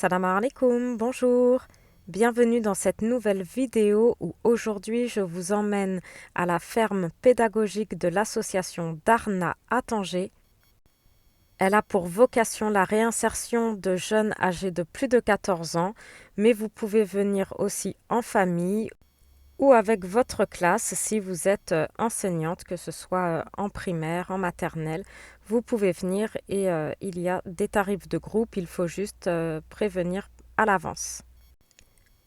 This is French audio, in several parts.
Salam alaikum, bonjour. Bienvenue dans cette nouvelle vidéo où aujourd'hui je vous emmène à la ferme pédagogique de l'association Darna à Tanger. Elle a pour vocation la réinsertion de jeunes âgés de plus de 14 ans, mais vous pouvez venir aussi en famille ou avec votre classe si vous êtes enseignante, que ce soit en primaire, en maternelle. Vous pouvez venir et il y a des tarifs de groupe, il faut juste prévenir à l'avance.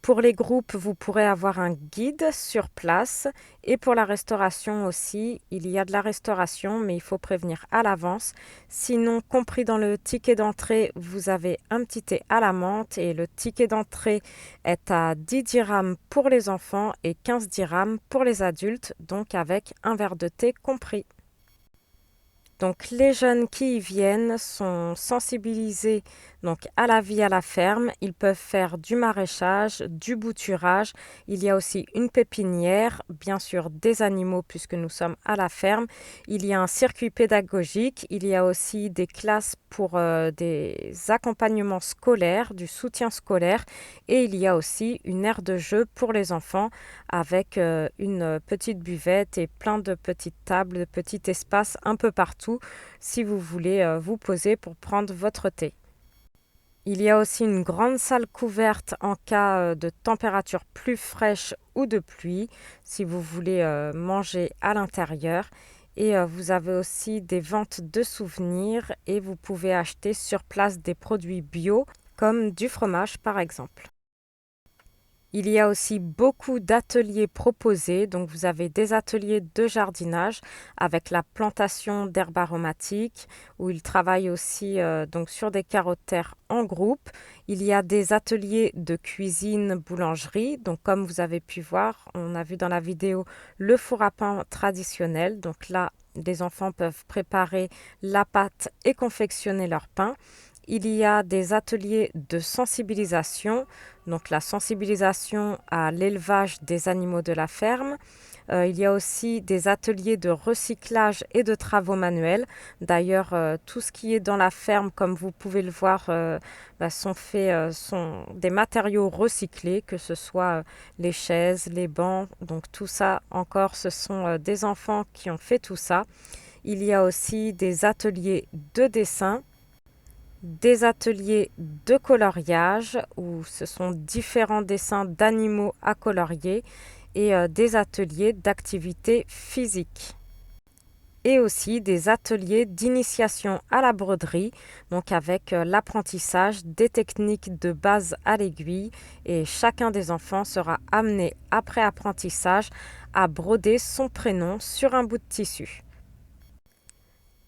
Pour les groupes, vous pourrez avoir un guide sur place et pour la restauration aussi, il y a de la restauration, mais il faut prévenir à l'avance. Sinon, compris dans le ticket d'entrée, vous avez un petit thé à la menthe et le ticket d'entrée est à 10 dirhams pour les enfants et 15 dirhams pour les adultes, donc avec un verre de thé compris. Donc les jeunes qui y viennent sont sensibilisés donc à la vie à la ferme. Ils peuvent faire du maraîchage, du bouturage. Il y a aussi une pépinière, bien sûr des animaux puisque nous sommes à la ferme. Il y a un circuit pédagogique. Il y a aussi des classes pour des accompagnements scolaires, du soutien scolaire. Et il y a aussi une aire de jeu pour les enfants avec une petite buvette et plein de petites tables, de petits espaces un peu partout si vous voulez vous poser pour prendre votre thé. Il y a aussi une grande salle couverte en cas de température plus fraîche ou de pluie si vous voulez manger à l'intérieur. Et vous avez aussi des ventes de souvenirs et vous pouvez acheter sur place des produits bio comme du fromage par exemple. Il y a aussi beaucoup d'ateliers proposés. Donc, vous avez des ateliers de jardinage avec la plantation d'herbes aromatiques où ils travaillent aussi donc sur des carottères en groupe. Il y a des ateliers de cuisine, boulangerie. Donc, comme vous avez pu voir, on a vu dans la vidéo le four à pain traditionnel. Donc là, les enfants peuvent préparer la pâte et confectionner leur pain. Il y a des ateliers de sensibilisation, donc la sensibilisation à l'élevage des animaux de la ferme. Il y a aussi des ateliers de recyclage et de travaux manuels. D'ailleurs, tout ce qui est dans la ferme, comme vous pouvez le voir, sont des matériaux recyclés, que ce soit les chaises, les bancs. Donc tout ça encore, ce sont des enfants qui ont fait tout ça. Il y a aussi des ateliers de dessin, des ateliers de coloriage où ce sont différents dessins d'animaux à colorier et des ateliers d'activités physiques. Et aussi des ateliers d'initiation à la broderie, donc avec l'apprentissage des techniques de base à l'aiguille. Et chacun des enfants sera amené, après apprentissage, à broder son prénom sur un bout de tissu.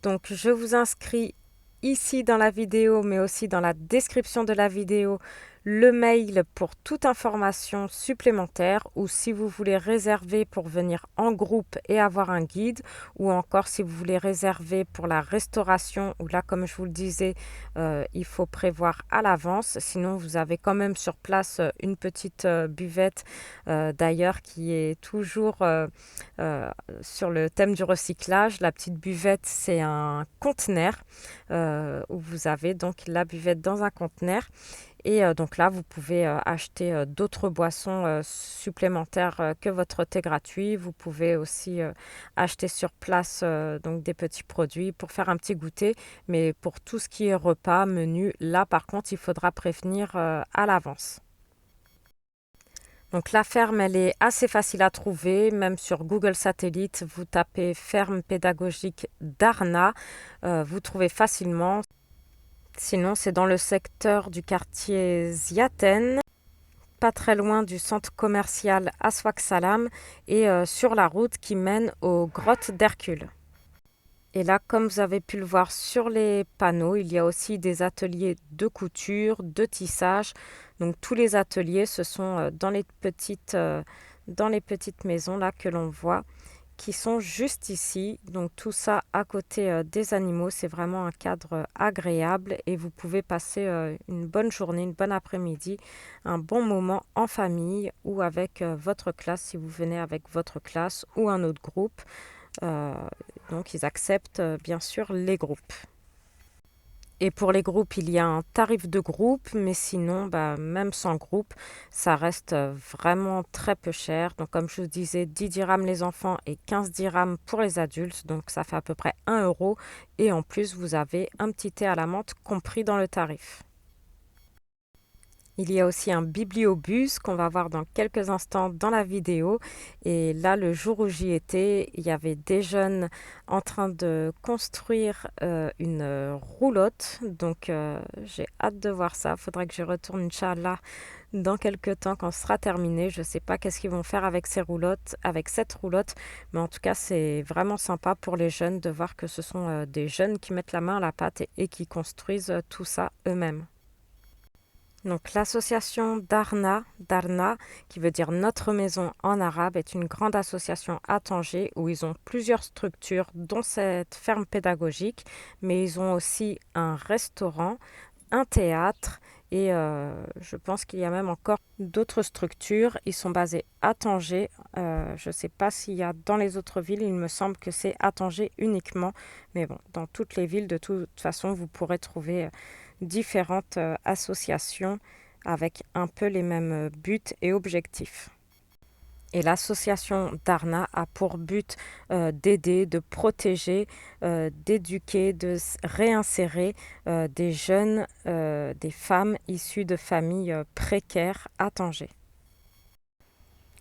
Donc je vous inscris ici dans la vidéo, mais aussi dans la description de la vidéo, le mail pour toute information supplémentaire ou si vous voulez réserver pour venir en groupe et avoir un guide ou encore si vous voulez réserver pour la restauration où là, comme je vous le disais, il faut prévoir à l'avance. Sinon, vous avez quand même sur place une petite buvette d'ailleurs qui est toujours sur le thème du recyclage. La petite buvette, c'est un conteneur où vous avez donc la buvette dans un conteneur. Et donc là, vous pouvez acheter d'autres boissons supplémentaires que votre thé gratuit. Vous pouvez aussi acheter sur place donc des petits produits pour faire un petit goûter. Mais pour tout ce qui est repas, menu, là par contre, il faudra prévenir à l'avance. Donc la ferme, elle est assez facile à trouver, même sur Google Satellite, vous tapez ferme pédagogique Darna, vous trouvez facilement. Sinon, c'est dans le secteur du quartier Ziaten, pas très loin du centre commercial Aswak Salam et sur la route qui mène aux grottes d'Hercule. Et là, comme vous avez pu le voir sur les panneaux, il y a aussi des ateliers de couture, de tissage. Donc tous les ateliers, ce sont dans les petites maisons là que l'on voit, qui sont juste ici. Donc tout ça à côté des animaux, c'est vraiment un cadre agréable et vous pouvez passer une bonne journée, une bonne après-midi, un bon moment en famille ou avec votre classe si vous venez avec votre classe ou un autre groupe. Donc ils acceptent bien sûr les groupes. Et pour les groupes, il y a un tarif de groupe, mais sinon, bah, même sans groupe, ça reste vraiment très peu cher. Donc, comme je vous disais, 10 dirhams les enfants et 15 dirhams pour les adultes. Donc, ça fait à peu près 1 euro. Et en plus, vous avez un petit thé à la menthe compris dans le tarif. Il y a aussi un bibliobus qu'on va voir dans quelques instants dans la vidéo. Et là, le jour où j'y étais, il y avait des jeunes en train de construire une roulotte. Donc, j'ai hâte de voir ça. Il faudrait que je retourne, Inch'Allah, dans quelques temps quand ce sera terminé. Je ne sais pas qu'est-ce qu'ils vont faire avec ces roulottes, avec cette roulotte. Mais en tout cas, c'est vraiment sympa pour les jeunes de voir que ce sont des jeunes qui mettent la main à la pâte et qui construisent tout ça eux-mêmes. Donc l'association Darna, qui veut dire notre maison en arabe, est une grande association à Tanger où ils ont plusieurs structures, dont cette ferme pédagogique, mais ils ont aussi un restaurant, un théâtre et je pense qu'il y a même encore d'autres structures. Ils sont basés à Tanger. Je ne sais pas s'il y a dans les autres villes, il me semble que c'est à Tanger uniquement, mais bon, dans toutes les villes, de toute façon, vous pourrez trouver différentes associations avec un peu les mêmes buts et objectifs. Et l'association Darna a pour but d'aider, de protéger, d'éduquer, de réinsérer des jeunes, des femmes issues de familles précaires à Tanger.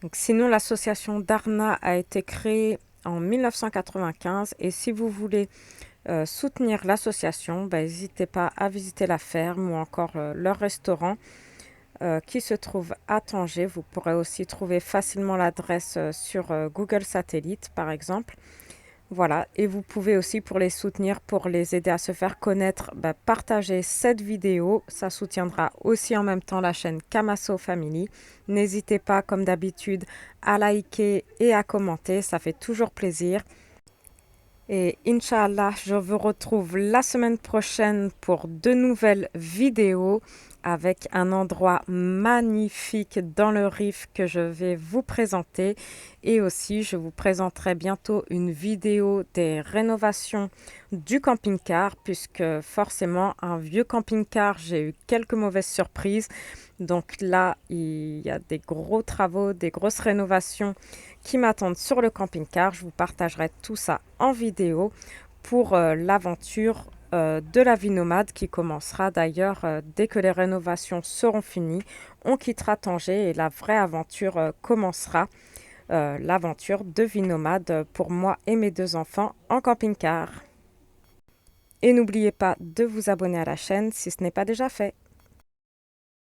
Donc, sinon, l'association Darna a été créée en 1995 et si vous voulez soutenir l'association, n'hésitez pas à visiter la ferme ou encore leur restaurant qui se trouve à Tanger. Vous pourrez aussi trouver facilement l'adresse sur Google Satellite, par exemple. Voilà, et vous pouvez aussi, pour les soutenir, pour les aider à se faire connaître, partager cette vidéo. Ça soutiendra aussi en même temps la chaîne Kamaso Family. N'hésitez pas, comme d'habitude, à liker et à commenter. Ça fait toujours plaisir. Et Inch'Allah, je vous retrouve la semaine prochaine pour de nouvelles vidéos avec un endroit magnifique dans le Rif que je vais vous présenter. Et aussi, je vous présenterai bientôt une vidéo des rénovations du camping-car puisque forcément, un vieux camping-car, j'ai eu quelques mauvaises surprises. Donc là, il y a des gros travaux, des grosses rénovations qui m'attendent sur le camping-car. Je vous partagerai tout ça en vidéo pour l'aventure de la vie nomade qui commencera d'ailleurs dès que les rénovations seront finies. On quittera Tanger et la vraie aventure commencera. L'aventure de vie nomade pour moi et mes 2 enfants en camping-car. Et n'oubliez pas de vous abonner à la chaîne si ce n'est pas déjà fait.